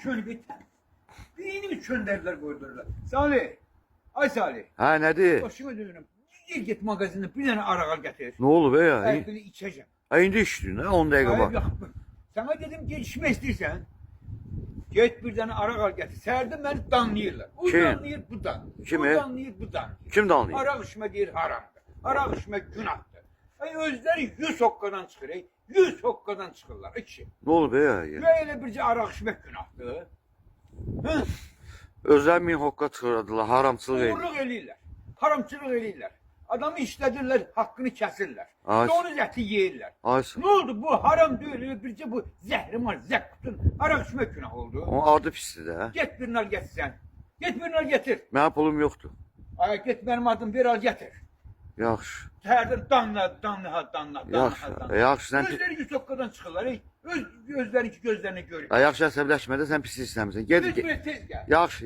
şöyle bir birini mi çönderdiler koydular. Salih. Ay Salih. Ha nedir? Başıma dönüyorum. Git magazinden bir tane arak getir. Ne oldu be ya? Ayakını içeceğim. Ha indi içtin ha 10 dakika Ay, bak. yok. Sana dedim ki içme istersen. Git bir tane arak getir. Serde beni danlayırlar. O Kim? danlayır, bu danlayır. Kim O o? danlayır, bu danlayır. Kim danlıyor? Arak içme değil haramdır. Arak içme günahtır. Ay özleri 100 hokkadan çıkır. 100 hokkadan çıkırlar. İçin. Ne oldu be ya? Böyle birce arak içmek günahtır. Hı? Özler min hokka çıxırdılar, haramçılıq edir. Uğurluq eləyirlər. Haramçılıq eləyirlər. Adamı işlədirlər, haqqını kəsirlər. Ay. Onun əti yeyirlər. Ay, Ne oldu bu haram deyil, bircə bu zəhrimar, zəkkutun arak içmək günah oldu. onun adı pisdir də. Get bir nar getirsən. Get bir nar getir. Mənim pulum yoxdur. Ay get benim adım bir al getir. Yaxşı. Tərdən danla. Yaxşı, sən Gözləri yüzokkadan çıxırlar. Öz gözlərinki gözlərinə görür. yaxşı əsəbləşmə də sən pislik istəmirsən. Ged. Tez gəl. Yaxşı, yaxşı.